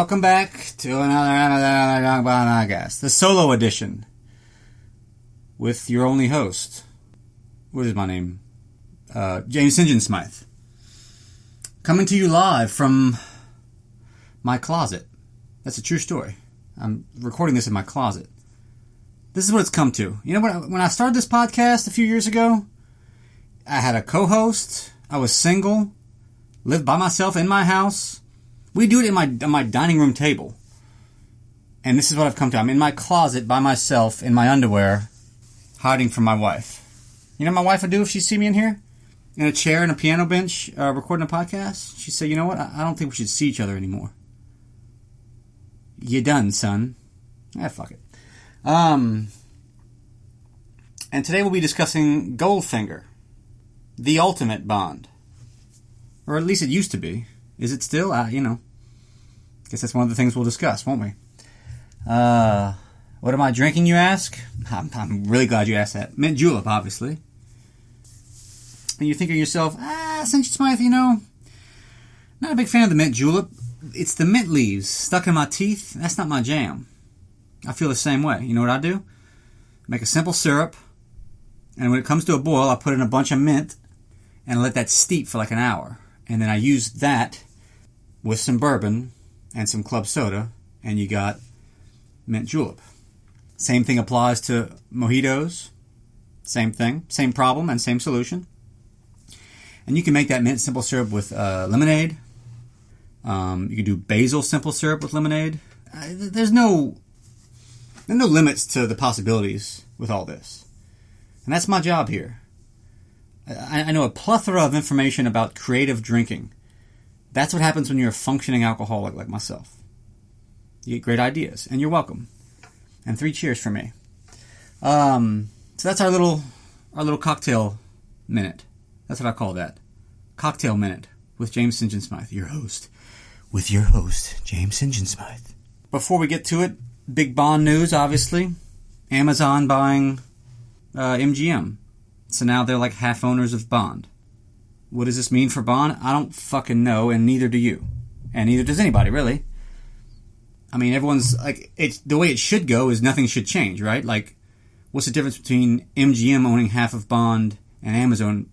Welcome back to another podcast, the solo edition, with your only host. What is my name? James St. John Smythe. Coming to you live from my closet. That's a true story. I'm recording this in my closet. This is what it's come to. You know, when I started this podcast a few years ago, I had a co-host. I was single, lived by myself in my house. We do it on my dining room table. And this is what I've come to. I'm in my closet by myself in my underwear, hiding from my wife. You know what my wife would do if she see me in here? In a chair and a piano bench, recording a podcast? She'd say, you know what? I don't think we should see each other anymore. You done, son. Fuck it. And today we'll be discussing Goldfinger. The ultimate Bond. Or at least it used to be. Is it still? Guess that's one of the things we'll discuss, won't we? What am I drinking, you ask? I'm really glad you asked that. Mint julep, obviously. And you think of yourself, St. John Smythe, not a big fan of the mint julep. It's the mint leaves stuck in my teeth. That's not my jam. I feel the same way. You know what I do? Make a simple syrup, and when it comes to a boil, I put in a bunch of mint, and I let that steep for like an hour. And then I use that with some bourbon and some club soda, and you got mint julep. Same thing applies to mojitos. Same thing. Same problem and same solution. And you can make that mint simple syrup with lemonade. You can do basil simple syrup with lemonade. There's no limits to the possibilities with all this. And that's my job here. I know a plethora of information about creative drinking. That's what happens when you're a functioning alcoholic like myself. You get great ideas, and you're welcome. And 3 cheers for me. So that's our little cocktail minute. That's what I call that. Cocktail minute with James St. John Smythe, your host. With your host, James St. John Smythe. Before we get to it, big Bond news, obviously. Amazon buying MGM. So now they're like half owners of Bond. What does this mean for Bond? I don't fucking know, and neither do you. And neither does anybody, really. I mean, everyone's like, the way it should go is nothing should change, right? Like, what's the difference between MGM owning half of Bond and Amazon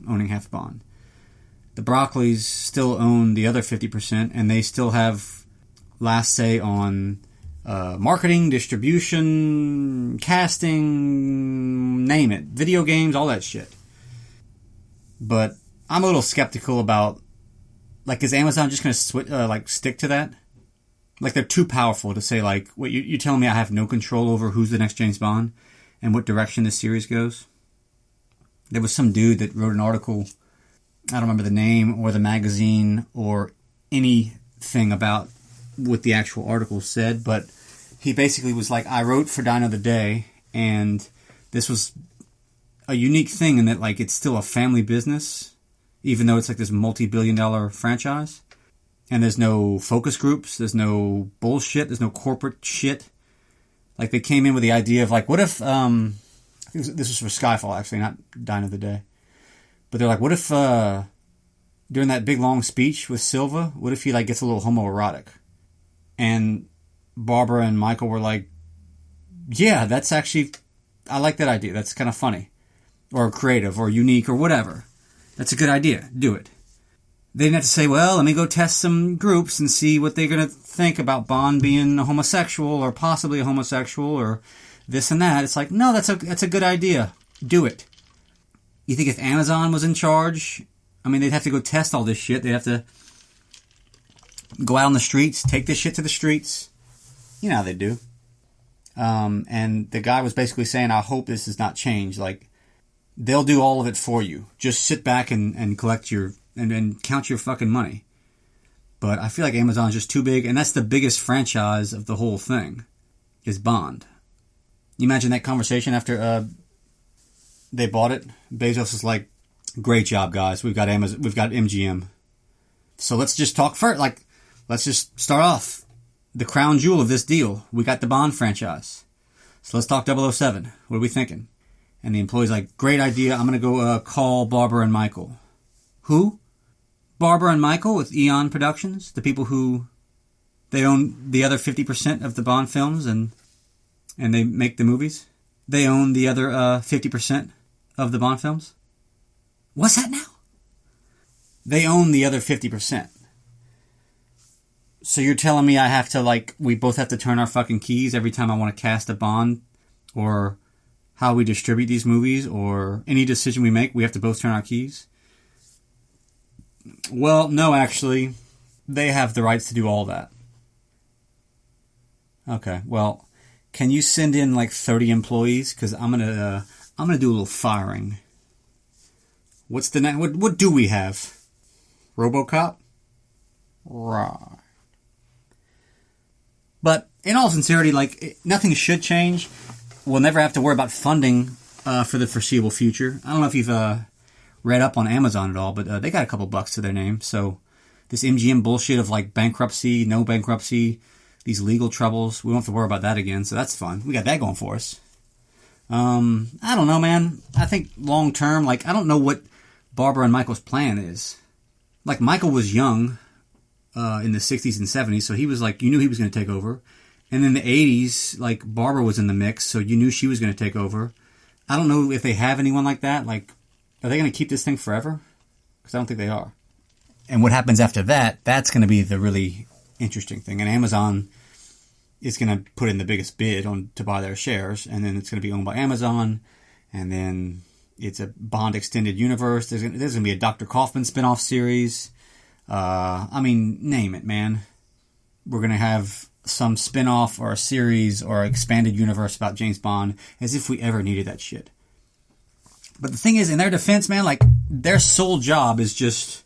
owning half of Bond? The Broccoli's still own the other 50%, and they still have last say on marketing, distribution, casting, name it. Video games, all that shit. But I'm a little skeptical about, like, is Amazon just going to stick to that? Like, they're too powerful to say, like, what, you're telling me I have no control over who's the next James Bond and what direction this series goes? There was some dude that wrote an article, I don't remember the name or the magazine or anything about what the actual article said, but he basically was like, I wrote for Die Another Day, and this was a unique thing in that, like, it's still a family business, even though it's like this multi-billion-dollar franchise, and there's no focus groups, there's no bullshit, there's no corporate shit. Like, they came in with the idea of, like, what if, I think this was for Skyfall, actually, not Die Another Day, but they're like, what if, during that big long speech with Silva, what if he, like, gets a little homoerotic? And Barbara and Michael were like, yeah, that's actually, I like that idea. That's kind of funny. Or creative, or unique, or whatever. That's a good idea. Do it. They didn't have to say, well, let me go test some groups and see what they're going to think about Bond being a homosexual, or possibly a homosexual, or this and that. It's like, no, that's a good idea. Do it. You think if Amazon was in charge, I mean, they'd have to go test all this shit. They'd have to go out on the streets, take this shit to the streets. You know how they do. And the guy was basically saying, I hope this does not change. Like, they'll do all of it for you. Just sit back and collect and count your fucking money. But I feel like Amazon's just too big, and that's the biggest franchise of the whole thing, is Bond. You imagine that conversation after they bought it? Bezos was like, great job, guys. We've got MGM. So let's just talk first. Like, let's just start off. The crown jewel of this deal. We got the Bond franchise. So let's talk 007. What are we thinking? And the employee's like, great idea. I'm going to go call Barbara and Michael. Who? Barbara and Michael with Eon Productions? The people who They own the other 50% of the Bond films, and they make the movies. They own the other 50% of the Bond films. What's that now? They own the other 50%. So you're telling me I have to, we both have to turn our fucking keys every time I want to cast a Bond, or how we distribute these movies, or any decision we make, we have to both turn our keys? Well, no, actually, they have the rights to do all that. Okay, well, can you send in 30 employees? Because I'm gonna do a little firing. What's the next? What do we have? RoboCop? Right. But in all sincerity, nothing should change. We'll never have to worry about funding for the foreseeable future. I don't know if you've read up on Amazon at all, but they got a couple bucks to their name. So this MGM bullshit of bankruptcy, no bankruptcy, these legal troubles, we won't have to worry about that again. So that's fun. We got that going for us. I don't know, man. I think long term, I don't know what Barbara and Michael's plan is. Michael was young in the 60s and 70s, so he was you knew he was going to take over. And in the 80s, Barbara was in the mix, so you knew she was going to take over. I don't know if they have anyone like that. Are they going to keep this thing forever? Because I don't think they are. And what happens after that, that's going to be the really interesting thing. And Amazon is going to put in the biggest bid to buy their shares, and then it's going to be owned by Amazon, and then it's a Bond extended universe. There's going to be a Dr. Kaufman spinoff series. Name it, man. We're going to have some spinoff or a series or expanded universe about James Bond, as if we ever needed that shit. But the thing is, in their defense, man, their sole job is just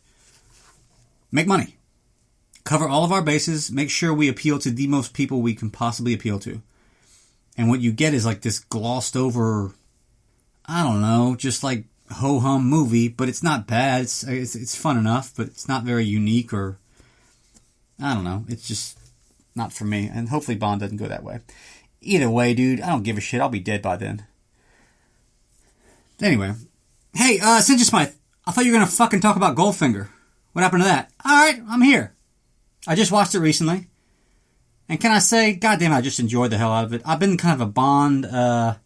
make money. Cover all of our bases, make sure we appeal to the most people we can possibly appeal to. And what you get is this glossed over, I don't know, just ho-hum movie, but it's not bad. It's fun enough, but it's not very unique, or I don't know. It's just not for me. And hopefully Bond doesn't go that way. Either way, dude, I don't give a shit. I'll be dead by then. Anyway. Hey, Sinja Smythe, I thought you were going to fucking talk about Goldfinger. What happened to that? Alright, I'm here. I just watched it recently. And can I say, goddamn, I just enjoyed the hell out of it. I've been kind of a Bond, not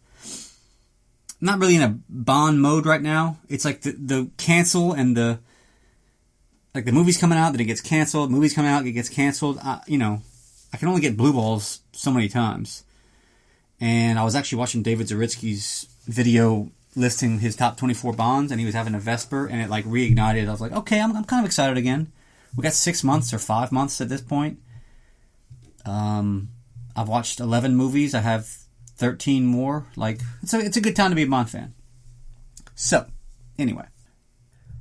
really in a Bond mode right now. It's the cancel and the movie's coming out, then it gets canceled. Movie's coming out, it gets canceled. I can only get blue balls so many times. And I was actually watching David Zaritsky's video listing his top 24 Bonds, and he was having a Vesper, and it reignited. I was like, okay, I'm kind of excited again. We got 6 months or 5 months at this point. I've watched 11 movies. I have 13 more. It's a good time to be a Bond fan. So, anyway,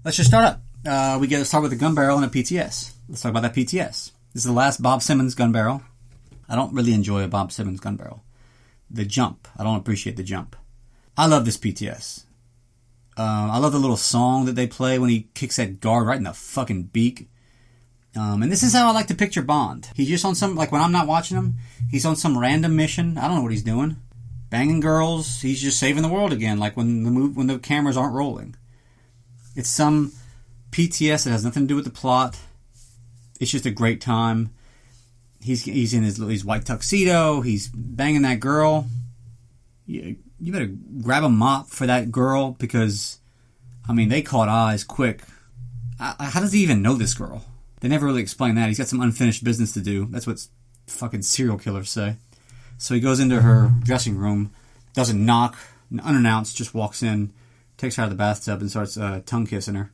let's just start up. We get to start with a gun barrel and a PTS. Let's talk about that PTS. This is the last Bob Simmons gun barrel. I don't really enjoy a Bob Simmons gun barrel. The jump. I don't appreciate the jump. I love this PTS. I love the little song that they play when he kicks that guard right in the fucking beak. And this is how I like to picture Bond. He's just on some, when I'm not watching him, he's on some random mission. I don't know what he's doing. Banging girls. He's just saving the world again, when the cameras aren't rolling. It's some PTS that has nothing to do with the plot. It's just a great time. He's in his white tuxedo. He's banging that girl. You better grab a mop for that girl, because, they caught eyes quick. How does he even know this girl? They never really explain that. He's got some unfinished business to do. That's what fucking serial killers say. So he goes into her dressing room, doesn't knock, unannounced, just walks in, takes her out of the bathtub and starts tongue kissing her.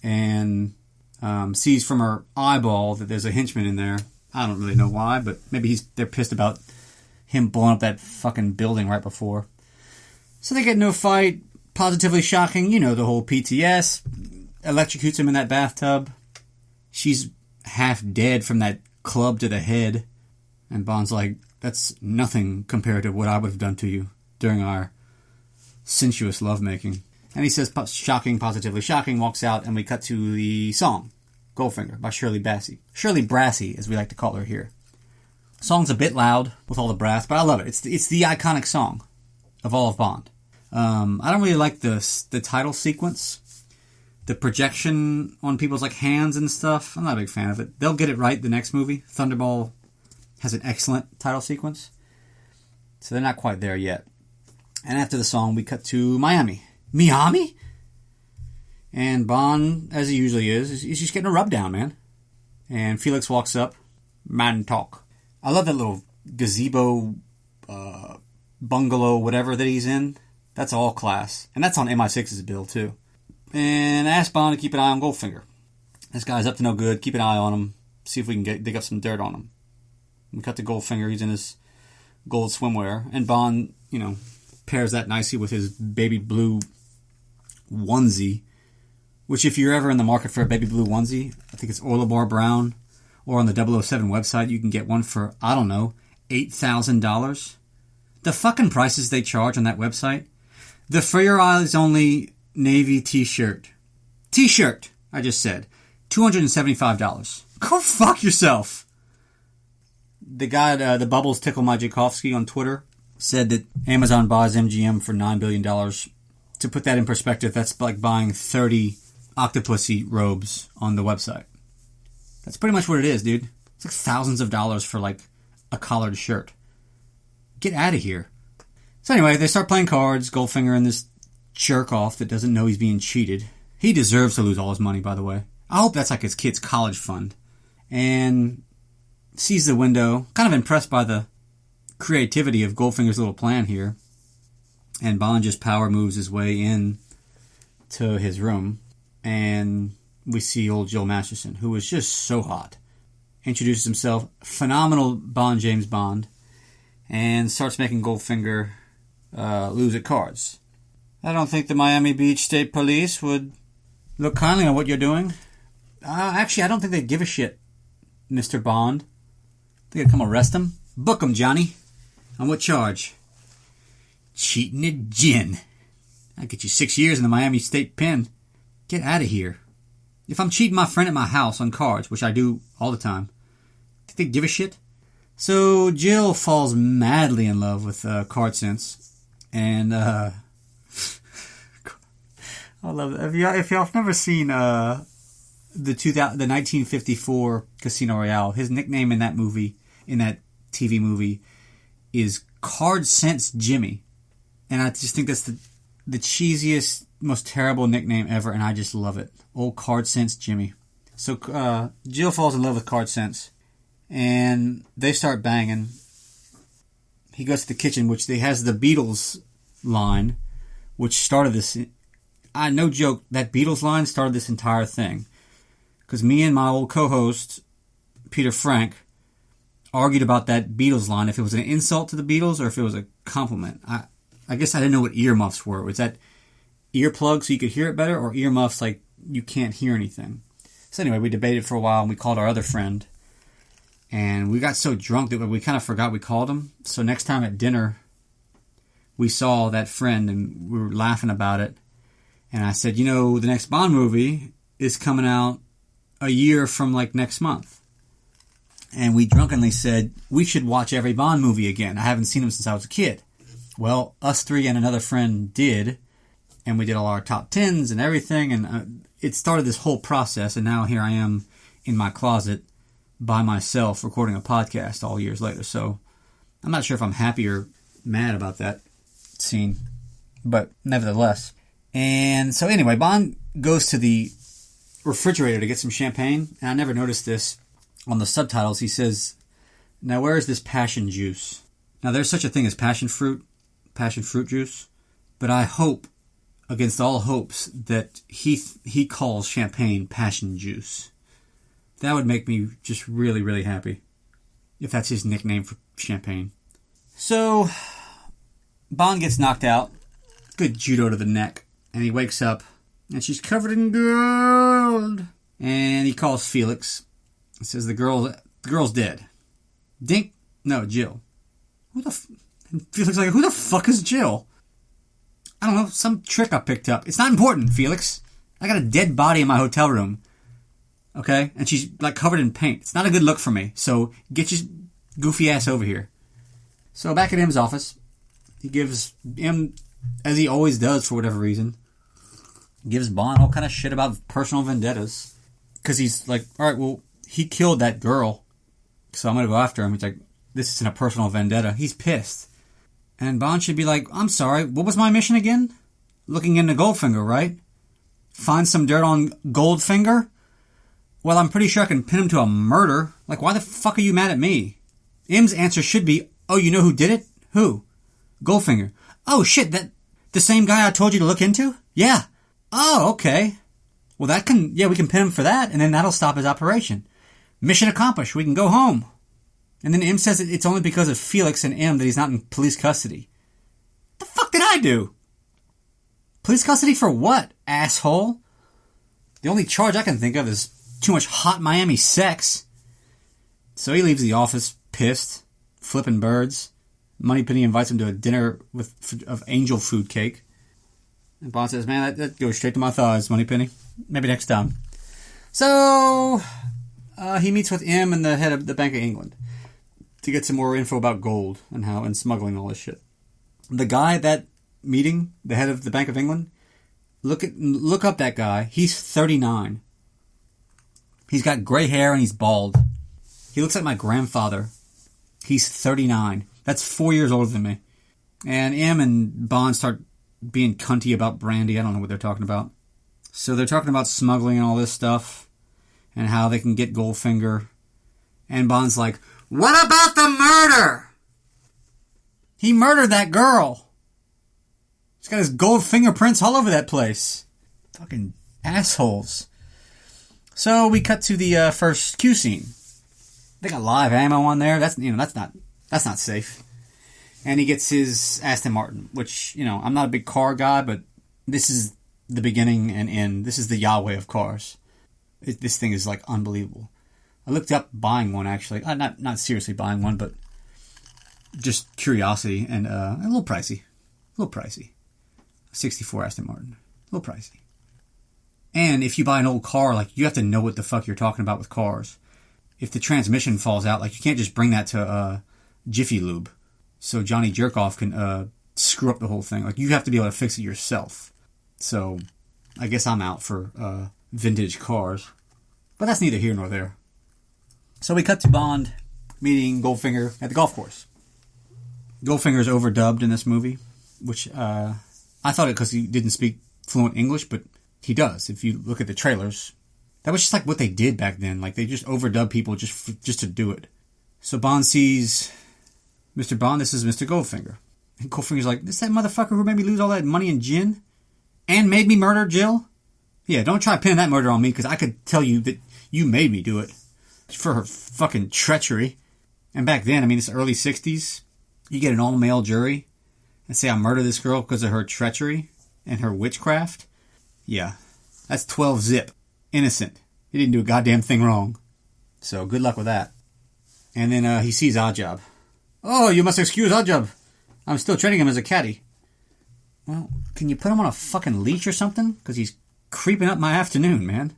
And sees from her eyeball that there's a henchman in there. I don't really know why, but maybe they're pissed about him blowing up that fucking building right before. So they get into a fight. Positively shocking. The whole PTS. Electrocutes him in that bathtub. She's half dead from that club to the head. And Bond's like, that's nothing compared to what I would have done to you during our sensuous lovemaking. And he says, shocking, positively shocking, walks out, and we cut to the song, Goldfinger, by Shirley Bassey. Shirley Brassey, as we like to call her here. The song's a bit loud with all the brass, but I love it. It's the iconic song of all of Bond. I don't really like the title sequence. The projection on people's hands and stuff. I'm not a big fan of it. They'll get it right the next movie. Thunderball has an excellent title sequence. So they're not quite there yet. And after the song, we cut to Miami. Miami? And Bond, as he usually is, he's just getting a rub down, man. And Felix walks up. Man talk. I love that little gazebo, bungalow, whatever that he's in. That's all class. And that's on MI6's bill, too. And ask Bond to keep an eye on Goldfinger. This guy's up to no good. Keep an eye on him. See if we can dig up some dirt on him. We cut to Goldfinger. He's in his gold swimwear. And Bond, pairs that nicely with his baby blue onesie. Which, if you're ever in the market for a baby blue onesie, I think it's Orlebar Brown. Or on the 007 website, you can get one for, I don't know, $8,000. The fucking prices they charge on that website. The For Your Eyes Only Navy t-shirt. T-shirt, I just said. $275. Go fuck yourself. The guy, the Bubbles Tickle My Tchaikovsky on Twitter, said that Amazon buys MGM for $9 billion. To put that in perspective, that's like buying 30 Octopussy robes on the website. That's pretty much what it is, dude. It's like thousands of dollars for like a collared shirt. Get out of here. So anyway, they start playing cards. Goldfinger and this jerk off that doesn't know he's being cheated. He deserves to lose all his money, by the way. I hope that's like his kid's college fund. And sees the window. Kind of impressed by the creativity of Goldfinger's little plan here. And Bond just power moves his way in to his room. And we see old Jill Masterson, who is just so hot. Introduces himself. Phenomenal James Bond. And starts making Goldfinger lose at cards. I don't think the Miami Beach State Police would look kindly on what you're doing. Actually, I don't think they'd give a shit, Mr. Bond. Think they'd come arrest him? Book him, Johnny. On what charge? Cheating at gin. I'll get you 6 years in the Miami State Pen. Get out of here. If I'm cheating my friend at my house on cards, which I do all the time, think they'd give a shit? So Jill falls madly in love with Card Sense, and I love it. If y'all have never seen the 1954 Casino Royale, his nickname in that movie, in that TV movie, is Card Sense Jimmy, and I just think that's the cheesiest, most terrible nickname ever, and I just love it. Old Card Sense Jimmy. So Jill falls in love with Card Sense. And they start banging. He goes to the kitchen, which has the Beatles line, which started this. No joke, that Beatles line started this entire thing. Because me and my old co-host, Peter Frank, argued about that Beatles line, if it was an insult to the Beatles or if it was a compliment. I guess I didn't know what earmuffs were. Was that earplugs so you could hear it better, or earmuffs like you can't hear anything? So anyway, we debated for a while, and we called our other friend. And we got so drunk that we kind of forgot we called him. So next time at dinner, we saw that friend and we were laughing about it. And I said, the next Bond movie is coming out a year from like next month. And we drunkenly said, we should watch every Bond movie again. I haven't seen them since I was a kid. Well, us three and another friend did. And we did all our top 10s and everything. And it started this whole process. And now here I am in my closet by myself recording a podcast all years later. So I'm not sure if I'm happy or mad about that scene, but nevertheless. And so anyway, Bond goes to the refrigerator to get some champagne, and I never noticed this on the subtitles. He says, now where is this passion juice? Now there's such a thing as passion fruit juice, but I hope against all hopes that he calls champagne passion juice. That would make me just really, really happy if that's his nickname for champagne. So, Bond gets knocked out. Good judo to the neck. And he wakes up, and she's covered in gold. And he calls Felix. He says the girl's dead. Dink? No, Jill. And Felix is like, who the fuck is Jill? I don't know, some trick I picked up. It's not important, Felix. I got a dead body in my hotel room. Okay? And she's like covered in paint. It's not a good look for me. So get your goofy ass over here. So back at M's office, he gives M, as he always does for whatever reason, gives Bond all kind of shit about personal vendettas. Because he's like, alright, well, he killed that girl. So I'm going to go after him. He's like, this isn't a personal vendetta. He's pissed. And Bond should be like, I'm sorry, what was my mission again? Looking into Goldfinger, right? Find some dirt on Goldfinger? Well, I'm pretty sure I can pin him to a murder. Like, why the fuck are you mad at me? M's answer should be, oh, you know who did it? Who? Goldfinger. Oh, shit, that the same guy I told you to look into? Yeah. Oh, okay. Well, we can pin him for that, and then that'll stop his operation. Mission accomplished. We can go home. And then M says it's only because of Felix and M that he's not in police custody. The fuck did I do? Police custody for what, asshole? The only charge I can think of is too much hot Miami sex. So he leaves the office pissed, flipping birds. Moneypenny invites him to a dinner of angel food cake. And Bond says, man, that goes straight to my thighs, Moneypenny. Maybe next time. So he meets with M and the head of the Bank of England to get some more info about gold and smuggling all this shit. The guy at that meeting, the head of the Bank of England, look up that guy. He's 39. He's got gray hair and he's bald. He looks like my grandfather. He's 39. That's 4 years older than me. And M and Bond start being cunty about brandy. I don't know what they're talking about. So they're talking about smuggling and all this stuff and how they can get Goldfinger. And Bond's like, what about the murder? He murdered that girl. He's got his gold fingerprints all over that place. Fucking assholes. So we cut to the first Q scene. They got live ammo on there. That's not safe. And he gets his Aston Martin, which, I'm not a big car guy, but this is the beginning and end. This is the Yahweh of cars. This thing is, like, unbelievable. I looked up buying one, actually. Not seriously buying one, but just curiosity and a little pricey. A little pricey. A 64 Aston Martin. A little pricey. And if you buy an old car, like, you have to know what the fuck you're talking about with cars. If the transmission falls out, like, you can't just bring that to Jiffy Lube so Johnny Jerkoff can screw up the whole thing. Like, you have to be able to fix it yourself. So, I guess I'm out for vintage cars. But that's neither here nor there. So we cut to Bond meeting Goldfinger at the golf course. Goldfinger is overdubbed in this movie, which I thought it because he didn't speak fluent English, but he does. If you look at the trailers, that was just like what they did back then. Like, they just overdub people just to do it. So Bond sees, Mr. Bond, this is Mr. Goldfinger. And Goldfinger's like, this that motherfucker who made me lose all that money in gin? And made me murder Jill? Yeah, don't try pinning that murder on me, because I could tell you that you made me do it. For her fucking treachery. And back then, it's early 60s. You get an all-male jury and say I murdered this girl because of her treachery and her witchcraft. Yeah, that's 12 zip. Innocent. He didn't do a goddamn thing wrong. So, good luck with that. And then he sees Oddjob. Oh, you must excuse Oddjob. I'm still treating him as a caddy. Well, can you put him on a fucking leash or something? Because he's creeping up my afternoon, man.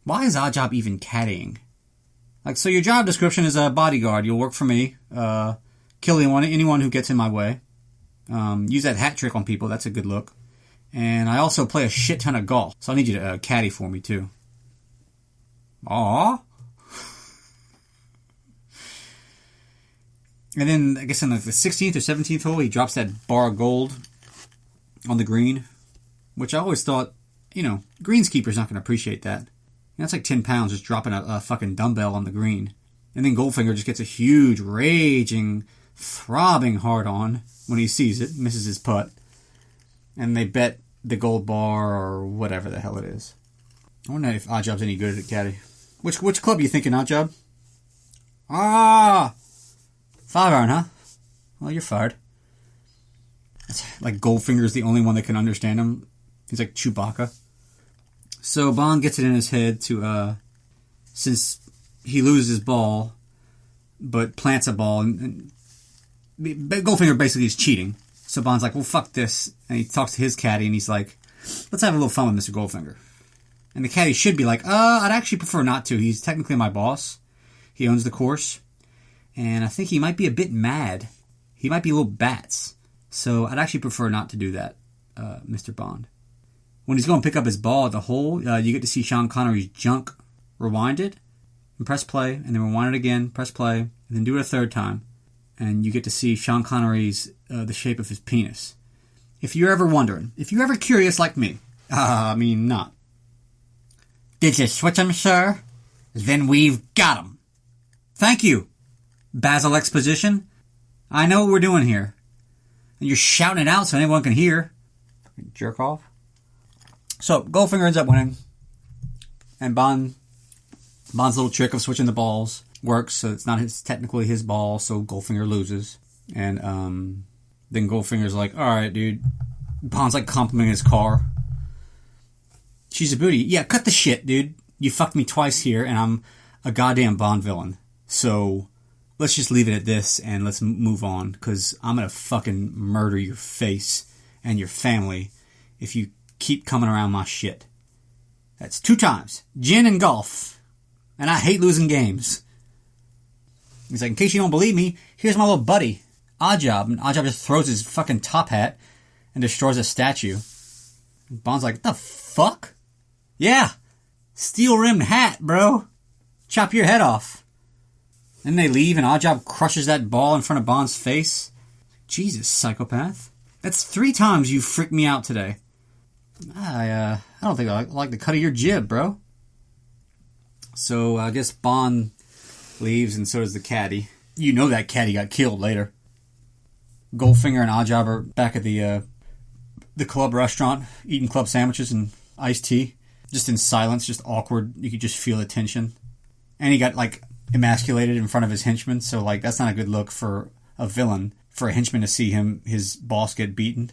Why is Oddjob even caddying? Like, so your job description is a bodyguard. You'll work for me. Kill anyone who gets in my way. Use that hat trick on people. That's a good look. And I also play a shit ton of golf. So I need you to caddy for me, too. Aww. And then, I guess in the 16th or 17th hole, he drops that bar of gold on the green. Which I always thought, greenskeeper's not going to appreciate that. That's like 10 pounds just dropping a fucking dumbbell on the green. And then Goldfinger just gets a huge, raging, throbbing hard-on when he sees it, misses his putt. And they bet the gold bar or whatever the hell it is. I wonder if Oddjob's any good at it, caddy. Which club are you thinking, Oddjob? 5-iron, huh? Well, you're fired. It's like Goldfinger's the only one that can understand him. He's like Chewbacca. So Bond gets it in his head to, since he loses his ball, but plants a ball, and Goldfinger basically is cheating. So Bond's like, well, fuck this. And he talks to his caddy, and he's like, let's have a little fun with Mr. Goldfinger. And the caddy should be like, I'd actually prefer not to. He's technically my boss. He owns the course. And I think he might be a bit mad. He might be a little bats. So I'd actually prefer not to do that, Mr. Bond. When he's going to pick up his ball at the hole, you get to see Sean Connery's junk rewinded, and press play, and then rewind it again, press play, and then do it a third time. and you get to see Sean Connery's the shape of his penis. If you're ever wondering, if you're ever curious like me, not. Did you switch 'em, sir? Then we've got 'em. Thank you, Basil Exposition. I know what we're doing here. And you're shouting it out so anyone can hear. Jerk off. So, Goldfinger ends up winning. And Bond's little trick of switching the balls works, so it's not technically his ball, so Goldfinger loses. And then Goldfinger's like, alright, dude. Bond's like complimenting his car. She's a booty. Yeah, cut the shit, dude. You fucked me twice here, and I'm a goddamn Bond villain. So, let's just leave it at this, and let's move on, because I'm gonna fucking murder your face and your family if you keep coming around my shit. That's 2 times. Gin and golf. And I hate losing games. He's like, in case you don't believe me, here's my little buddy, Oddjob. And Oddjob just throws his fucking top hat and destroys a statue. And Bond's like, what the fuck? Yeah. Steel-rimmed hat, bro. Chop your head off. And they leave, and Oddjob crushes that ball in front of Bond's face. Jesus, psychopath. That's 3 times you freaked me out today. I don't think I like the cut of your jib, bro. So, I guess Bond leaves, and so does the caddy. You know that caddy got killed later. Goldfinger and Oddjob are back at the club restaurant, eating club sandwiches and iced tea. Just in silence, just awkward. You could just feel the tension. And he got, like, emasculated in front of his henchmen, so, like, that's not a good look for a villain, for a henchman to see his boss get beaten.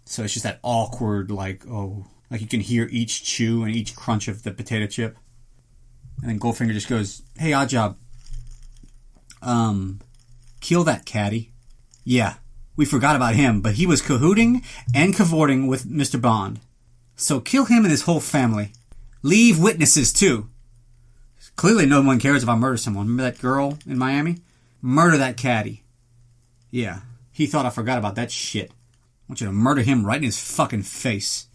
So it's just that awkward, like you can hear each chew and each crunch of the potato chip. And then Goldfinger just goes, hey, Oddjob, kill that caddy. Yeah, we forgot about him, but he was cahooting and cavorting with Mr. Bond. So kill him and his whole family. Leave witnesses, too. Clearly no one cares if I murder someone. Remember that girl in Miami? Murder that caddy. Yeah, he thought I forgot about that shit. I want you to murder him right in his fucking face.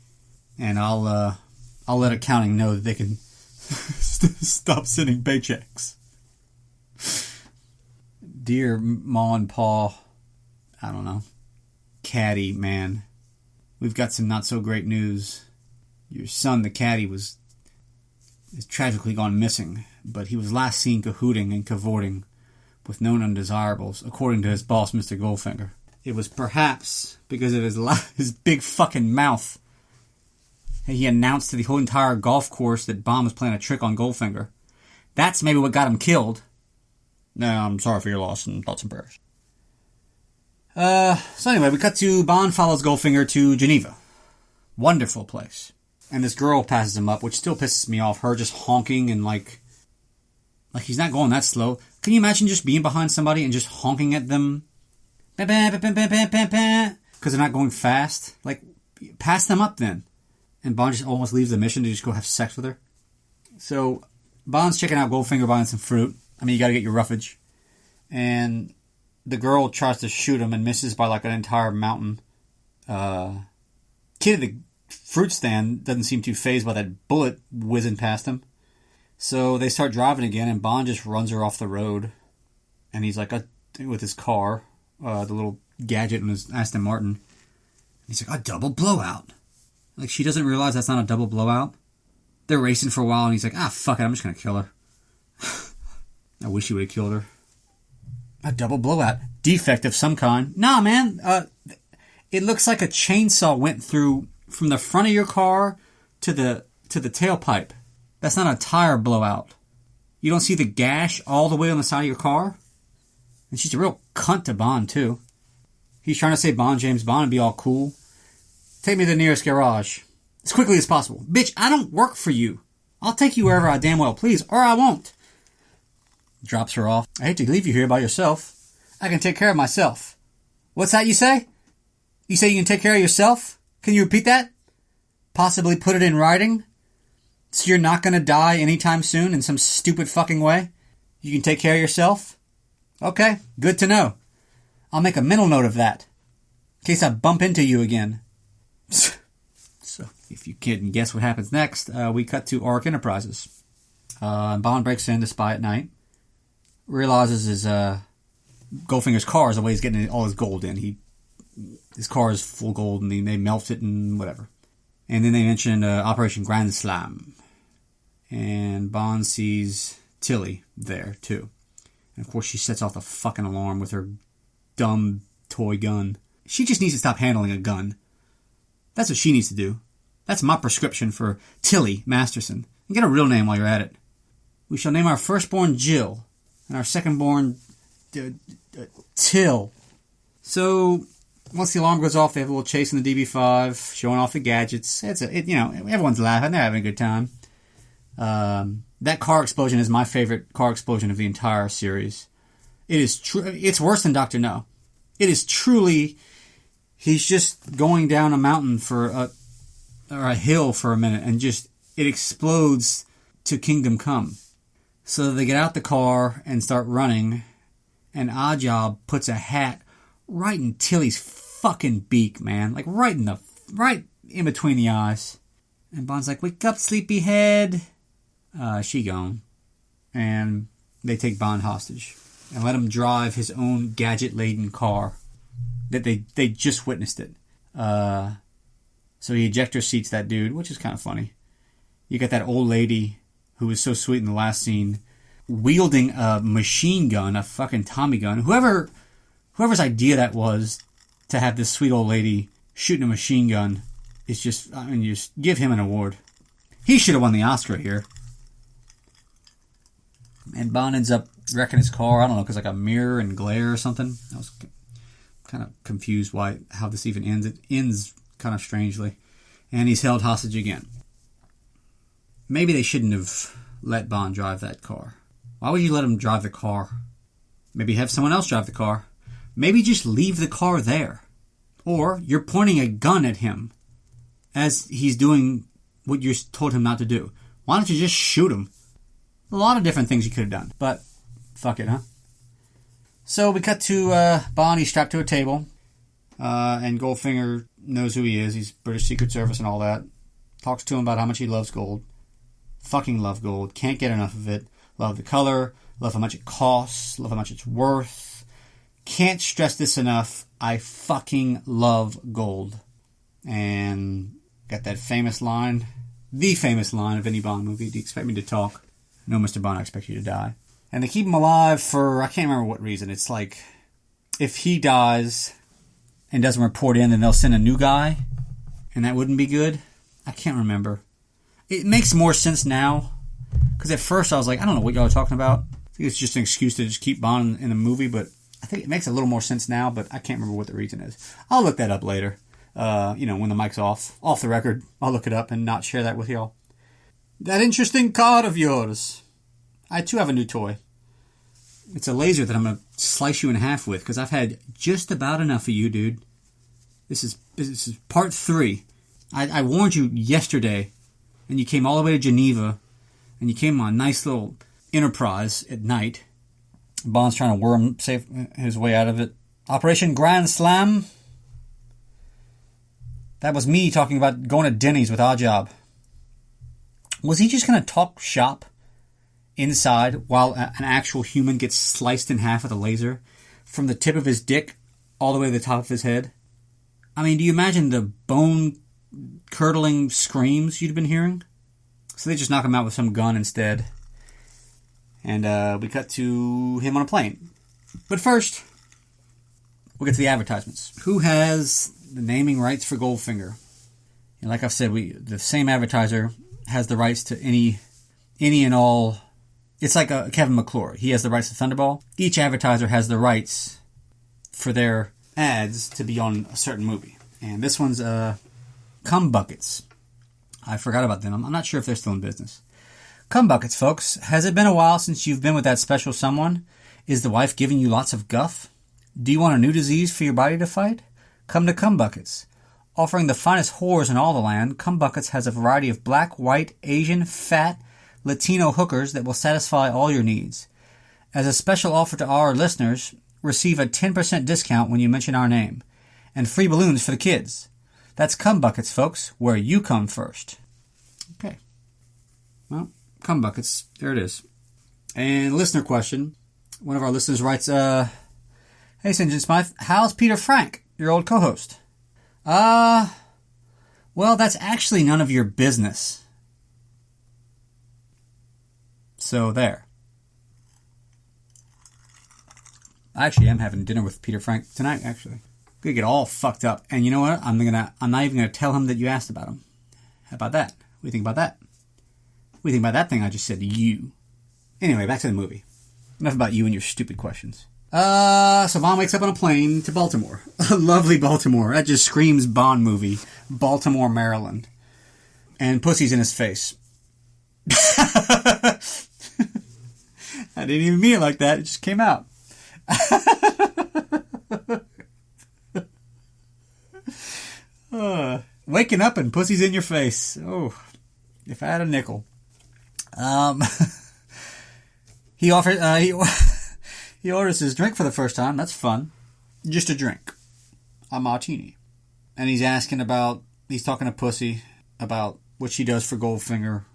And I'll let accounting know that they can stop sending paychecks. Dear Ma and Pa, I don't know. Caddy, man. We've got some not so great news. Your son, the caddy, has tragically gone missing, but he was last seen cahooting and cavorting with known undesirables, according to his boss, Mr. Goldfinger. It was perhaps because of his big fucking mouth. He announced to the whole entire golf course that Bond was playing a trick on Goldfinger. That's maybe what got him killed. No, I'm sorry for your loss and thoughts and prayers. So anyway, we cut to Bond follows Goldfinger to Geneva. Wonderful place. And this girl passes him up, which still pisses me off. Her just honking and like he's not going that slow. Can you imagine just being behind somebody and just honking at them? Because they're not going fast. Like, pass them up then. And Bond just almost leaves the mission to just go have sex with her. So, Bond's checking out Goldfinger buying some fruit. I mean, you gotta get your roughage. And the girl tries to shoot him and misses by like an entire mountain. Kid at the fruit stand doesn't seem too fazed by that bullet whizzing past him. So they start driving again, and Bond just runs her off the road. And he's like, with his car, the little gadget in his Aston Martin. He's like, a double blowout. Like, she doesn't realize that's not a double blowout. They're racing for a while, and he's like, fuck it, I'm just gonna kill her. I wish he would have killed her. A double blowout. Defect of some kind. Nah, man. It looks like a chainsaw went through from the front of your car to the tailpipe. That's not a tire blowout. You don't see the gash all the way on the side of your car? And she's a real cunt to Bond, too. He's trying to say Bond, James Bond, and be all cool. Take me to the nearest garage. As quickly as possible. Bitch, I don't work for you. I'll take you wherever I damn well please, or I won't. Drops her off. I hate to leave you here by yourself. I can take care of myself. What's that you say? You say you can take care of yourself? Can you repeat that? Possibly put it in writing? So you're not going to die anytime soon in some stupid fucking way? You can take care of yourself? Okay, good to know. I'll make a mental note of that. In case I bump into you again. So, if you can guess what happens next, we cut to Auric Enterprises. Bond breaks in to spy at night. Realizes his Goldfinger's car is the way he's getting all his gold in. His car is full gold, and they melt it and whatever. And then they mentioned Operation Grand Slam. And Bond sees Tilly there, too. And, of course, she sets off the fucking alarm with her dumb toy gun. She just needs to stop handling a gun. That's what she needs to do. That's my prescription for Tilly Masterson. And get a real name while you're at it. We shall name our firstborn Jill, and our secondborn Till. So, once the alarm goes off, they have a little chase in the DB5, showing off the gadgets. Everyone's laughing. They're having a good time. That car explosion is my favorite car explosion of the entire series. It is it's worse than Dr. No. It is truly, he's just going down a mountain or a hill for a minute, and just, it explodes to Kingdom Come. So they get out the car and start running, and Oddjob puts a hat right in Tilly's fucking beak, man. Like right in between the eyes. And Bond's like, "Wake up, sleepyhead." She gone. And they take Bond hostage and let him drive his own gadget-laden car that they just witnessed it. So he ejector seats that dude, which is kind of funny. You got that old lady who was so sweet in the last scene, wielding a machine gun, a fucking Tommy gun. Whoever's idea that was to have this sweet old lady shooting a machine gun is just, you just give him an award. He should have won the Oscar here. And Bond ends up wrecking his car. I don't know, because like a mirror and glare or something. I was kind of confused how this even ends. It ends kind of strangely. And he's held hostage again. Maybe they shouldn't have let Bond drive that car. Why would you let him drive the car? Maybe have someone else drive the car. Maybe just leave the car there. Or you're pointing a gun at him as he's doing what you told him not to do. Why don't you just shoot him? A lot of different things you could have done. But, fuck it, huh? So we cut to Bond. He's strapped to a table. And Goldfinger knows who he is. He's British Secret Service and all that. Talks to him about how much he loves gold. Fucking love gold. Can't get enough of it. Love the color. Love how much it costs. Love how much it's worth. Can't stress this enough. I fucking love gold. And got that famous line. The famous line of any Bond movie. Do you expect me to talk? No, Mr. Bond, I expect you to die. And they keep him alive for, I can't remember what reason. It's like, if he dies and doesn't report in, then they'll send a new guy. And that wouldn't be good. I can't remember. It makes more sense now. Because at first I was like, I don't know what y'all are talking about. I think it's just an excuse to just keep Bond in the movie. But I think it makes a little more sense now. But I can't remember what the reason is. I'll look that up later. When the mic's off the record. I'll look it up and not share that with y'all. That interesting card of yours. I too have a new toy. It's a laser that I'm going to slice you in half with. Because I've had just about enough of you, dude. This is part 3. I warned you yesterday. And you came all the way to Geneva. And you came on a nice little Enterprise at night. Bond's trying to worm his way out of it. Operation Grand Slam. That was me talking about going to Denny's with Oddjob. Was he just going to talk shop inside while an actual human gets sliced in half with a laser from the tip of his dick all the way to the top of his head? I mean, do you imagine the bone-curdling screams you'd been hearing? So they just knock him out with some gun instead. And we cut to him on a plane. But first, we'll get to the advertisements. Who has the naming rights for Goldfinger? And like I've said, the same advertiser has the rights to any and all. It's like Kevin McClure. He has the rights to Thunderball. Each advertiser has the rights for their ads to be on a certain movie. And this one's Cum Buckets. I forgot about them. I'm not sure if they're still in business. Cum Buckets, folks. Has it been a while since you've been with that special someone? Is the wife giving you lots of guff? Do you want a new disease for your body to fight? Come to Cum Buckets. Offering the finest whores in all the land, Cum Buckets has a variety of black, white, Asian, fat, Latino hookers that will satisfy all your needs. As a special offer to our listeners, receive a 10% discount when you mention our name. And free balloons for the kids. That's Cum Buckets, folks, where you come first. Okay. Well, Cum Buckets, there it is. And listener question. One of our listeners writes, Hey, St. John Smythe, how's Peter Frank, your old co-host? Well, that's actually none of your business. So, there. I actually am having dinner with Peter Frank tonight, actually. Gonna get all fucked up. And you know what? I'm not even gonna tell him that you asked about him. How about that? What do you think about that? What do you think about that thing I just said to you? Anyway, back to the movie. Enough about you and your stupid questions. So Bond wakes up on a plane to Baltimore. Lovely Baltimore. That just screams Bond movie. Baltimore, Maryland. And pussy's in his face. I didn't even mean it like that. It just came out. Waking up and pussy's in your face. Oh, if I had a nickel. He orders his drink for the first time. That's fun. Just a drink. A martini. And he's talking to Pussy about what she does for Goldfinger.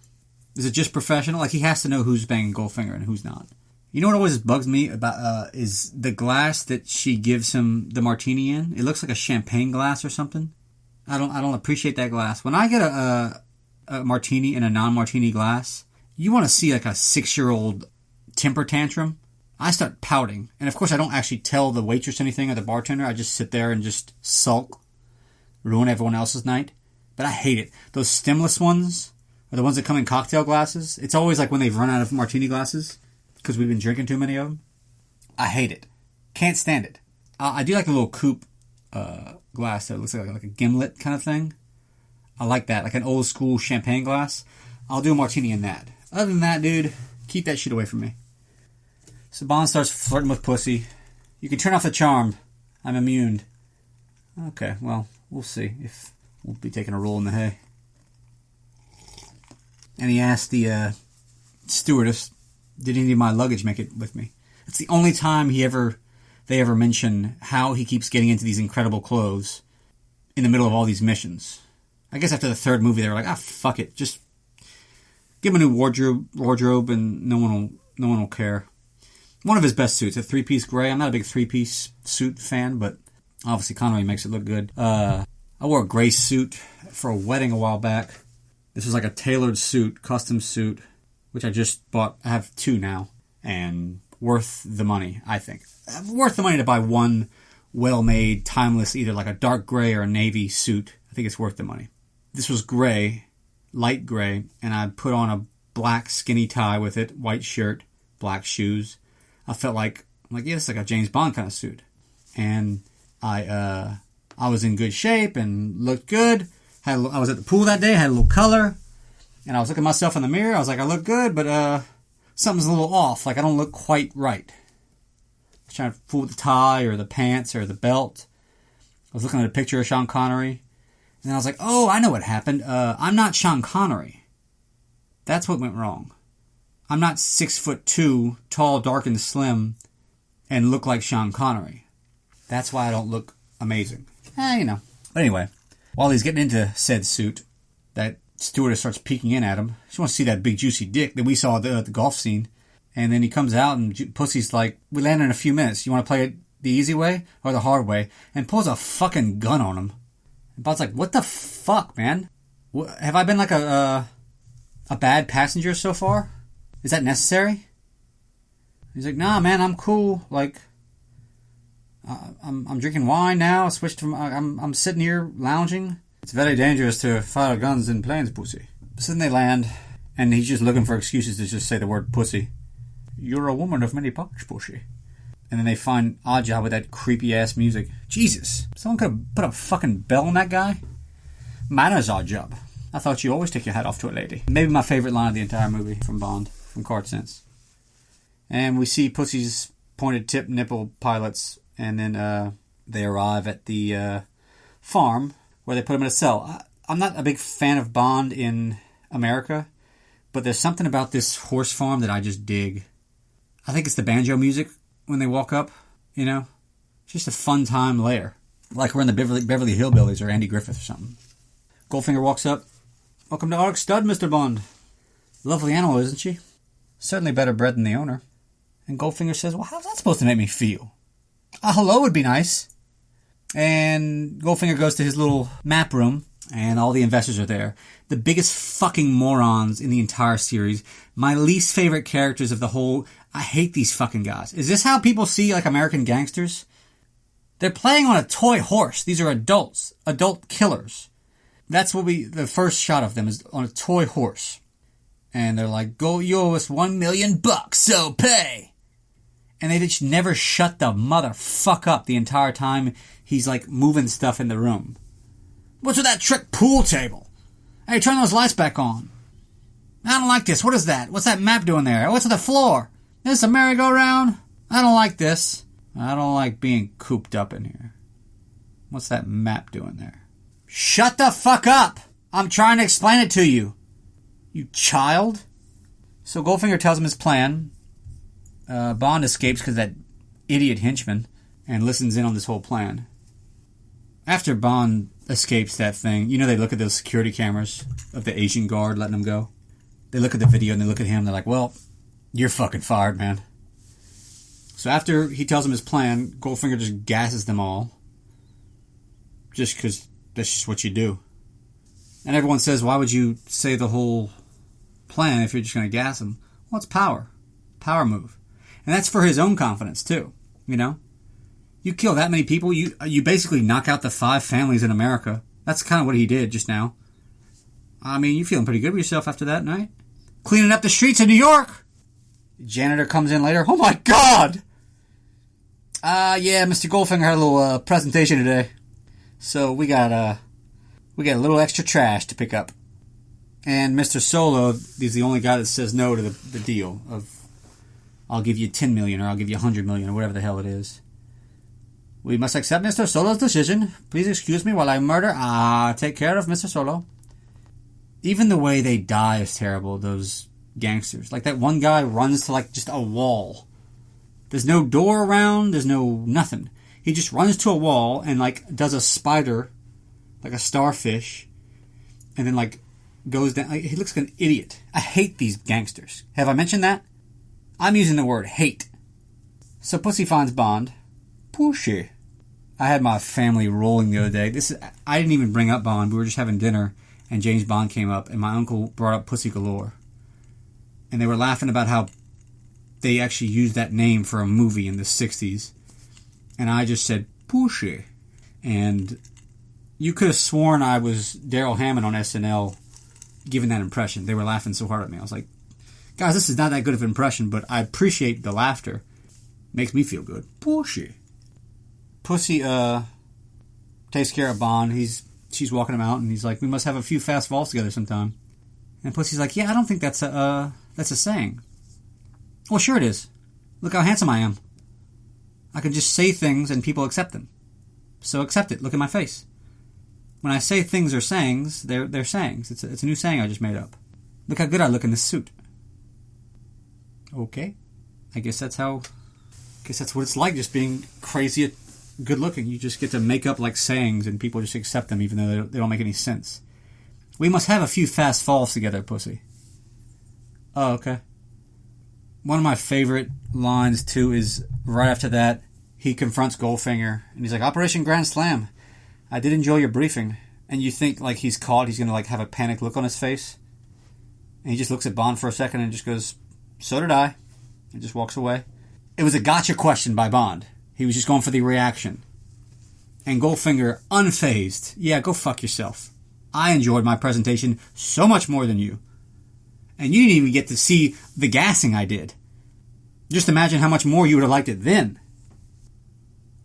Is it just professional? Like, he has to know who's banging Goldfinger and who's not. You know what always bugs me about is the glass that she gives him the martini in. It looks like a champagne glass or something. I don't appreciate that glass. When I get a martini in a non-martini glass, you want to see like a 6-year-old temper tantrum. I start pouting. And of course I don't actually tell the waitress anything or the bartender. I just sit there and just sulk. Ruin everyone else's night. But I hate it. Those stemless ones are the ones that come in cocktail glasses. It's always like when they've run out of martini glasses because we've been drinking too many of them. I hate it. Can't stand it. I do like a little coupe glass that looks like a gimlet kind of thing. I like that. Like an old school champagne glass. I'll do a martini in that. Other than that, dude, keep that shit away from me. So Bond starts flirting with Pussy. You can turn off the charm. I'm immune. Okay, well, we'll see if we'll be taking a roll in the hay. And he asked the stewardess, did any of my luggage make it with me? It's the only time they ever mention how he keeps getting into these incredible clothes in the middle of all these missions. I guess after the third movie, they were like, fuck it. Just give him a new wardrobe and no one will care. One of his best suits, a 3-piece gray. I'm not a big 3-piece suit fan, but obviously Connery makes it look good. I wore a gray suit for a wedding a while back. This was like a tailored suit, custom suit, which I just bought. I have 2 now, and worth the money, I think. Worth the money to buy one well-made, timeless, either like a dark gray or a navy suit. I think it's worth the money. This was gray, light gray, and I put on a black skinny tie with it, white shirt, black shoes. I felt like yeah, it's like a James Bond kind of suit. And I was in good shape and looked good. I was at the pool that day, had a little color. And I was looking at myself in the mirror. I was like, I look good, but something's a little off. Like, I don't look quite right. I was trying to fool with the tie or the pants or the belt. I was looking at a picture of Sean Connery. And I was like, oh, I know what happened. I'm not Sean Connery. That's what went wrong. I'm not 6'2", tall, dark, and slim, and look like Sean Connery. That's why I don't look amazing. You know. But anyway, while he's getting into said suit, that stewardess starts peeking in at him. She wants to see that big juicy dick that we saw at the golf scene. And then he comes out and Pussy's like, we land in a few minutes. You want to play it the easy way or the hard way? And pulls a fucking gun on him. And Bond's like, what the fuck, man? Have I been like a bad passenger so far? Is that necessary? He's like, nah, man, I'm cool. Like, I'm drinking wine now. I switched from, I'm sitting here lounging. It's very dangerous to fire guns in planes, Pussy. So then they land, and he's just looking for excuses to just say the word pussy. You're a woman of many parts, Pussy. And then they find Oddjob with that creepy-ass music. Jesus. Someone could have put a fucking bell on that guy? Manners, Oddjob. I thought you always take your hat off to a lady. Maybe my favorite line of the entire movie from Bond, from Card Sense. And we see Pussy's pointed tip nipple pilots, and then they arrive at the farm where they put him in a cell. I'm not a big fan of Bond in America, but there's something about this horse farm that I just dig. I think it's the banjo music when they walk up, you know? Just a fun time layer. Like we're in the Beverly Hillbillies or Andy Griffith or something. Goldfinger walks up. Welcome to Ark Stud, Mr. Bond. Lovely animal, isn't she? Certainly better bred than the owner. And Goldfinger says, well, how's that supposed to make me feel? A hello would be nice. And Goldfinger goes to his little map room, and all the investors are there. The biggest fucking morons in the entire series. My least favorite characters of the whole... I hate these fucking guys. Is this how people see, like, American gangsters? They're playing on a toy horse. These are adults. Adult killers. That's what the first shot of them is on a toy horse. And they're like, go, you owe us $1 million, so pay! And they just never shut the motherfuck up the entire time he's, like, moving stuff in the room. What's with that trick pool table? Hey, turn those lights back on. I don't like this. What is that? What's that map doing there? What's on the floor? Is this a merry-go-round? I don't like this. I don't like being cooped up in here. What's that map doing there? Shut the fuck up! I'm trying to explain it to you. You child. So Goldfinger tells him his plan. Bond escapes because that idiot henchman and listens in on this whole plan. After Bond escapes that thing, you know they look at those security cameras of the Asian guard letting him go? They look at the video and they look at him. They're like, well, you're fucking fired, man. So after he tells him his plan, Goldfinger just gasses them all. Just because that's just what you do. And everyone says, why would you say the whole plan if you're just going to gas them? Well, it's power. Power move. And that's for his own confidence, too. You know? You kill that many people, you basically knock out the 5 families in America. That's kind of what he did just now. I mean, you feeling pretty good with yourself after that night? Cleaning up the streets of New York! Janitor comes in later. Oh my God! Yeah, Mr. Goldfinger had a little presentation today. So we got a little extra trash to pick up. And Mr. Solo, he's the only guy that says no to the deal of I'll give you 10 million or I'll give you 100 million or whatever the hell it is. We must accept Mr. Solo's decision. Please excuse me while I murder. Take care of Mr. Solo. Even the way they die is terrible, those gangsters. Like that one guy runs to like just a wall. There's no door around, there's no nothing. He just runs to a wall and like does a spider, like a starfish, and then like goes down. Like, he looks like an idiot. I hate these gangsters. Have I mentioned that? I'm using the word hate. So Pussy finds Bond. Pussy. I had my family rolling the other day. I didn't even bring up Bond. We were just having dinner, and James Bond came up, and my uncle brought up Pussy Galore. And they were laughing about how they actually used that name for a movie in the 60s. And I just said, Pussy. And you could have sworn I was Daryl Hammond on SNL giving that impression. They were laughing so hard at me. I was like, guys, this is not that good of an impression, but I appreciate the laughter. Makes me feel good. Pussy. Pussy takes care of Bond. She's walking him out, and he's like, we must have a few fast falls together sometime. And Pussy's like, yeah, I don't think that's a saying. Well, sure it is. Look how handsome I am. I can just say things and people accept them. So accept it. Look at my face. When I say things are sayings, they're sayings. It's a new saying I just made up. Look how good I look in this suit. Okay. I guess that's what it's like, just being crazy good looking. You just get to make up like sayings and people just accept them even though they don't make any sense. We must have a few fast falls together, Pussy. Oh, okay. One of my favorite lines, too, is right after that, he confronts Goldfinger, and he's like, Operation Grand Slam. I did enjoy your briefing. And you think, like, he's caught, he's going to, like, have a panicked look on his face. And he just looks at Bond for a second and just goes, so did I. And just walks away. It was a gotcha question by Bond. He was just going for the reaction. And Goldfinger, unfazed. Yeah, go fuck yourself. I enjoyed my presentation so much more than you. And you didn't even get to see the gassing I did. Just imagine how much more you would have liked it then.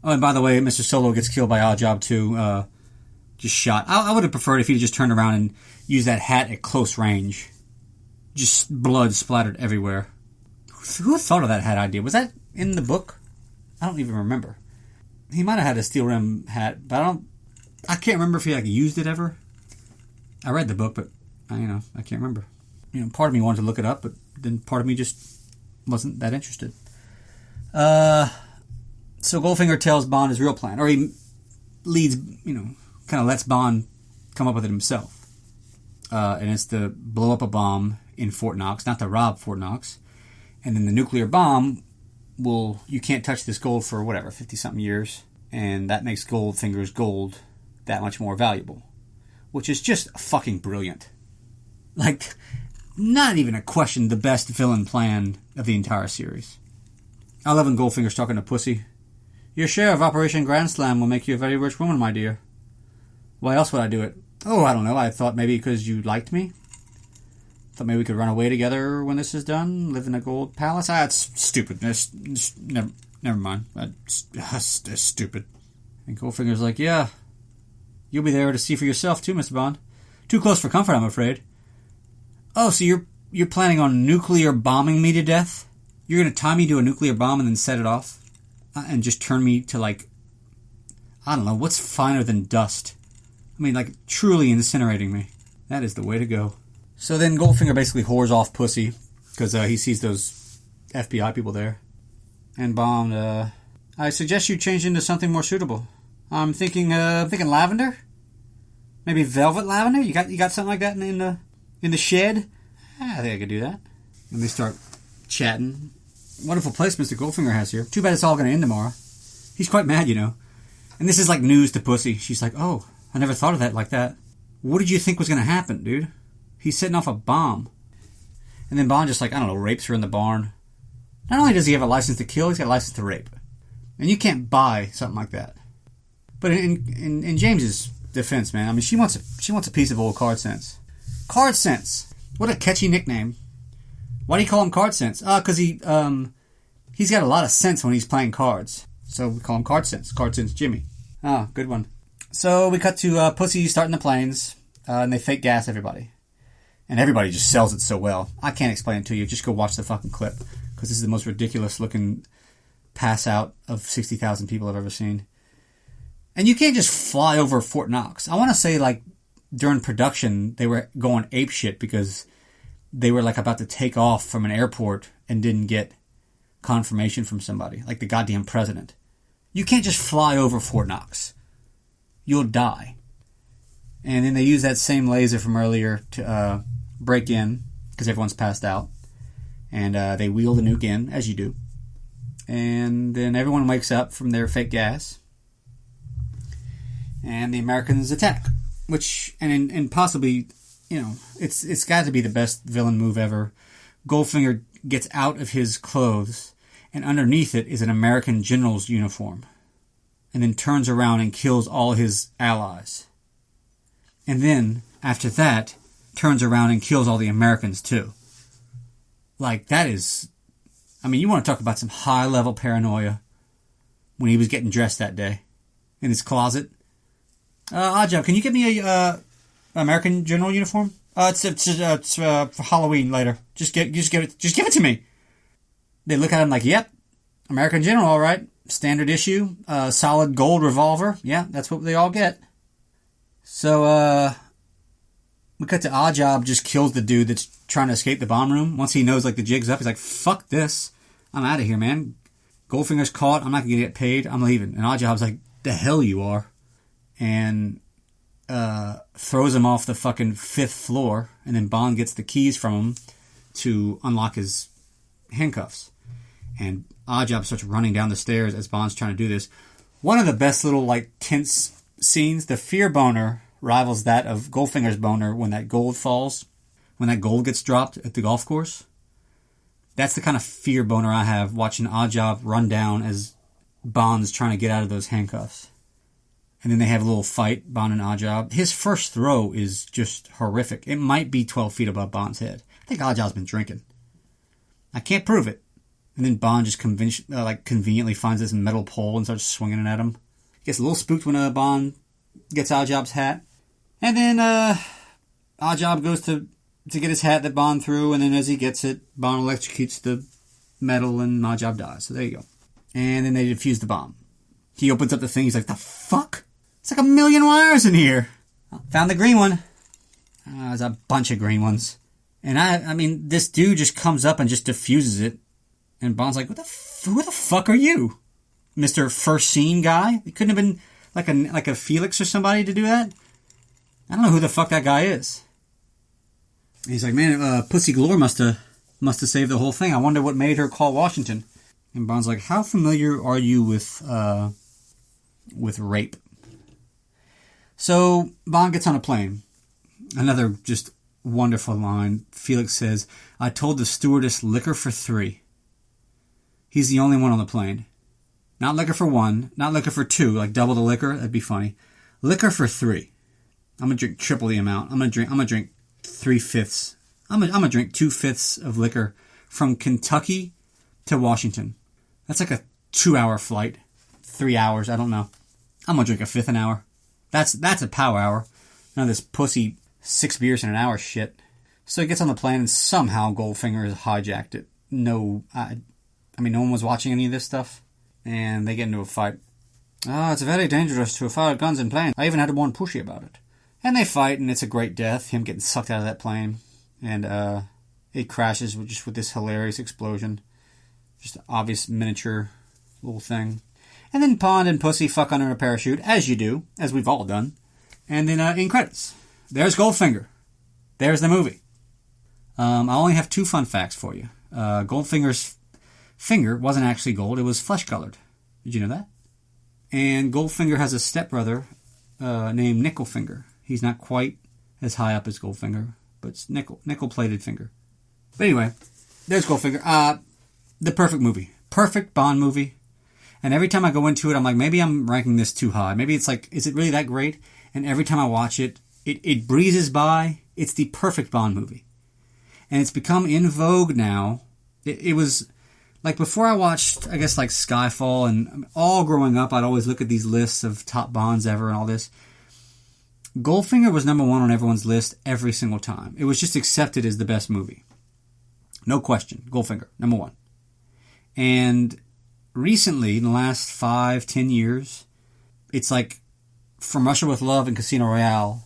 Oh, and by the way, Mr. Solo gets killed by Oddjob too. Just shot. I would have preferred if he'd just turned around and used that hat at close range. Just blood splattered everywhere. Who thought of that hat idea? Was that in the book? I don't even remember. He might have had a steel rim hat, but I can't remember if he like used it ever. I read the book, but I can't remember. Part of me wanted to look it up, but then part of me just wasn't that interested. So Goldfinger tells Bond his real plan, or he leads, kind of lets Bond come up with it himself. And it's to blow up a bomb in Fort Knox, not to rob Fort Knox. And then the nuclear bomb you can't touch this gold for whatever, 50-something years, and that makes Goldfinger's gold that much more valuable, which is just fucking brilliant. Like, not even a question, the best villain plan of the entire series. I love when Goldfinger's talking to Pussy. Your share of Operation Grand Slam will make you a very rich woman, my dear. Why else would I do it? Oh, I don't know. I thought maybe because you liked me. Thought maybe we could run away together when this is done. Live in a gold palace. It's stupid. Never mind. That's stupid. And Goldfinger's like, yeah. You'll be there to see for yourself too, Mr. Bond. Too close for comfort, I'm afraid. Oh, so you're planning on nuclear bombing me to death? You're going to tie me to a nuclear bomb and then set it off? And just turn me to, like, I don't know, what's finer than dust? I mean, like, truly incinerating me. That is the way to go. So then Goldfinger basically whores off Pussy, because he sees those FBI people there. And Bond, I suggest you change into something more suitable. I'm thinking lavender? Maybe velvet lavender? You got something like that in the shed? I think I could do that. And they start chatting. Wonderful place Mr. Goldfinger has here. Too bad it's all going to end tomorrow. He's quite mad, you know. And this is like news to Pussy. She's like, oh, I never thought of that like that. What did you think was going to happen, dude? He's setting off a bomb. And then Bond just, like, I don't know, rapes her in the barn. Not only does he have a license to kill, he's got a license to rape. And you can't buy something like that. But in James's defense, man, I mean, she wants a piece of old Card Sense. Card Sense. What a catchy nickname. Why do you call him Card Sense? Because he's got a lot of sense when he's playing cards. So we call him Card Sense. Card Sense Jimmy. Good one. So we cut to Pussy starting the planes, and they fake gas everybody. And everybody just sells it so well. I can't explain it to you. Just go watch the fucking clip. Because this is the most ridiculous looking pass out of 60,000 people I've ever seen. And you can't just fly over Fort Knox. I want to say, like, during production, they were going apeshit because they were, like, about to take off from an airport and didn't get confirmation from somebody. Like the goddamn president. You can't just fly over Fort Knox. You'll die. And then they use that same laser from earlier to break in because everyone's passed out. And they wheel the nuke in, as you do. And then everyone wakes up from their fake gas. And the Americans attack. Which, and possibly, you know, it's got to be the best villain move ever. Goldfinger gets out of his clothes, and underneath it is an American general's uniform. And then turns around and kills all his allies. And then, after that, turns around and kills all the Americans too. Like, that is... I mean, you want to talk about some high-level paranoia when he was getting dressed that day in his closet. Oddjob, can you get me a American general uniform? It's for Halloween later. Just give it to me. They look at him like, yep, American general, all right. Standard issue, solid gold revolver. Yeah, that's what they all get. So, we cut to Oddjob just kills the dude that's trying to escape the bomb room. Once he knows, like, the jig's up, he's like, fuck this. I'm out of here, man. Goldfinger's caught. I'm not going to get paid. I'm leaving. And Oddjob's like, the hell you are. And throws him off the fucking 5th floor. And then Bond gets the keys from him to unlock his handcuffs. And Oddjob starts running down the stairs as Bond's trying to do this. One of the best little, like, tense scenes. The fear boner rivals that of Goldfinger's boner when that gold falls. When that gold gets dropped at the golf course. That's the kind of fear boner I have watching Oddjob run down as Bond's trying to get out of those handcuffs. And then they have a little fight, Bond and Oddjob. His first throw is just horrific. It might be 12 feet above Bond's head. I think Oddjob's been drinking. I can't prove it. And then Bond just conveniently finds this metal pole and starts swinging it at him. Gets a little spooked when Bond gets Oddjob's hat. And then Oddjob goes to get his hat that Bond threw, and then as he gets it, Bond electrocutes the metal and Oddjob dies. So there you go. And then they defuse the bomb. He opens up the thing, he's like, the fuck? It's like 1 million wires in here. Found the green one. There's a bunch of green ones. And I mean, this dude just comes up and just diffuses it. And Bond's like, who the fuck are you? Mr. First Scene guy? It couldn't have been like a Felix or somebody to do that? I don't know who the fuck that guy is. And he's like, man, Pussy Galore must have saved the whole thing. I wonder what made her call Washington. And Bond's like, how familiar are you with rape? So Bond gets on a plane. Another just wonderful line. Felix says, I told the stewardess liquor for 3. He's the only one on the plane. Not liquor for 1, not liquor for 2, like double the liquor, that'd be funny. Liquor for 3. I'm gonna drink triple the amount. I'm gonna drink 3/5. I'm gonna drink 2/5 of liquor from Kentucky to Washington. That's like a 2-hour flight. 3 hours, I don't know. I'm gonna drink a 5th an hour. That's a power hour. None of this pussy 6 beers in an hour shit. So he gets on the plane and somehow Goldfinger has hijacked it. No one was watching any of this stuff. And they get into a fight. It's very dangerous to fire guns in planes. I even had one pushy about it. And they fight, and it's a great death. Him getting sucked out of that plane. And it crashes with this hilarious explosion. Just an obvious miniature little thing. And then Pond and Pussy fuck under a parachute, as you do, as we've all done. And then in credits, there's Goldfinger. There's the movie. I only have 2 fun facts for you. Goldfinger's finger wasn't actually gold, it was flesh-colored. Did you know that? And Goldfinger has a stepbrother named Nickelfinger. He's not quite as high up as Goldfinger, but it's nickel-plated finger. But anyway, there's Goldfinger. The perfect movie. Perfect Bond movie. And every time I go into it, I'm like, maybe I'm ranking this too high. Maybe it's like, is it really that great? And every time I watch it, it breezes by. It's the perfect Bond movie. And it's become in vogue now. It was... Like, before I watched, I guess, like, Skyfall, and all growing up, I'd always look at these lists of top Bonds ever and all this. Goldfinger was number 1 on everyone's list every single time. It was just accepted as the best movie. No question. Goldfinger, number 1. And recently, in the last 5-10 years, it's like, From Russia with Love and Casino Royale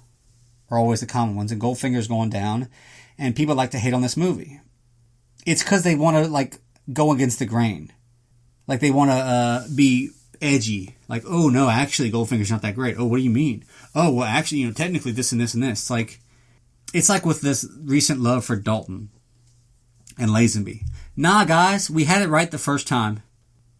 are always the common ones, and Goldfinger's going down, and people like to hate on this movie. It's because they want to, like, go against the grain. Like, they want to be edgy. Like, oh, no, actually, Goldfinger's not that great. Oh, what do you mean? Oh, well, actually, technically this and this and this. It's like with this recent love for Dalton and Lazenby. Nah, guys, we had it right the first time.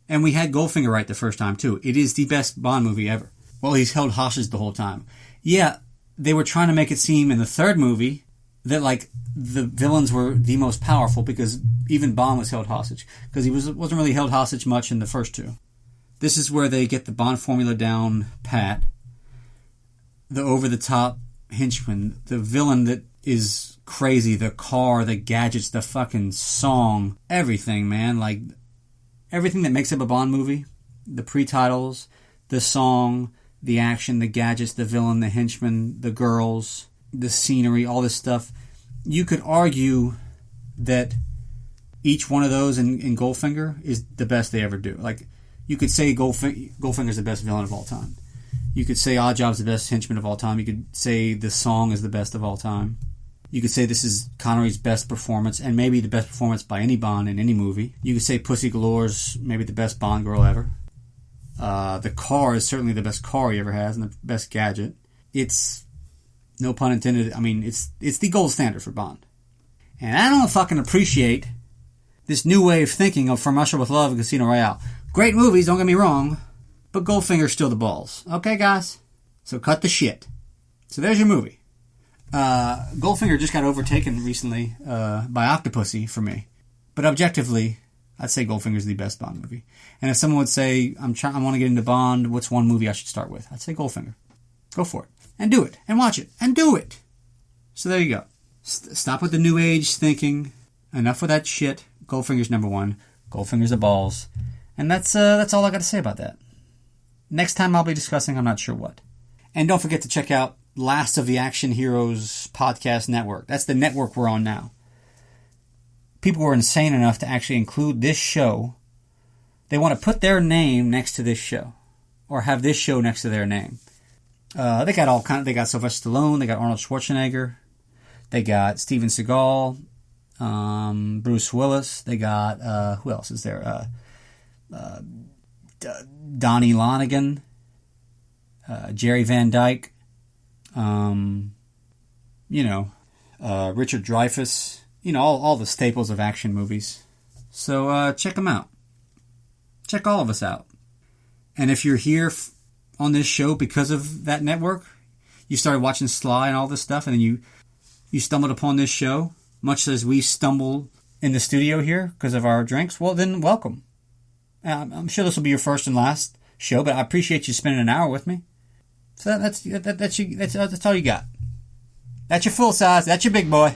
And we had Goldfinger right the first time, too. It is the best Bond movie ever. Well, he's held hostage the whole time. Yeah, they were trying to make it seem in the third movie that, like, the villains were the most powerful because even Bond was held hostage. Because he wasn't really held hostage much in the first 2. This is where they get the Bond formula down pat. The over-the-top henchman. The villain that is crazy. The car, the gadgets, the fucking song. Everything, man. Like, everything that makes up a Bond movie. The pre-titles, the song, the action, the gadgets, the villain, the henchman, the girls, the scenery, all this stuff. You could argue that each one of those in Goldfinger is the best they ever do. Like, you could say Goldfinger's the best villain of all time. You could say Oddjob's the best henchman of all time. You could say the song is the best of all time. You could say this is Connery's best performance, and maybe the best performance by any Bond in any movie. You could say Pussy Galore's maybe the best Bond girl ever. The car is certainly the best car he ever has, and the best gadget. It's, no pun intended, I mean, it's the gold standard for Bond. And I don't fucking appreciate this new way of thinking of From Russia with Love and Casino Royale. Great movies, don't get me wrong, but Goldfinger's still the balls. Okay, guys? So cut the shit. So there's your movie. Goldfinger just got overtaken recently by Octopussy for me. But objectively, I'd say Goldfinger's the best Bond movie. And if someone would say, I want to get into Bond, what's one movie I should start with? I'd say Goldfinger. Go for it. And do it. And watch it. And do it. So there you go. Stop with the new age thinking. Enough with that shit. Goldfinger's number 1. Goldfinger's the balls. And that's all I got to say about that. Next time I'll be discussing I'm not sure what. And don't forget to check out Last of the Action Heroes podcast network. That's the network we're on now. People were insane enough to actually include this show. They want to put their name next to this show. Or have this show next to their name. They got Sylvester Stallone, they got Arnold Schwarzenegger, they got Steven Seagal, Bruce Willis, they got, who else is there? Donnie Lonigan, Jerry Van Dyke, Richard Dreyfuss, all the staples of action movies. So check them out. check all of us out. And if you're here on this show because of that network, you started watching Sly and all this stuff, and then you stumbled upon this show, much as we stumbled in the studio here because of our drinks, well, then welcome. I'm sure this will be your first and last show, but I appreciate you spending an hour with me. So that's all you got. That's your full size. That's your big boy.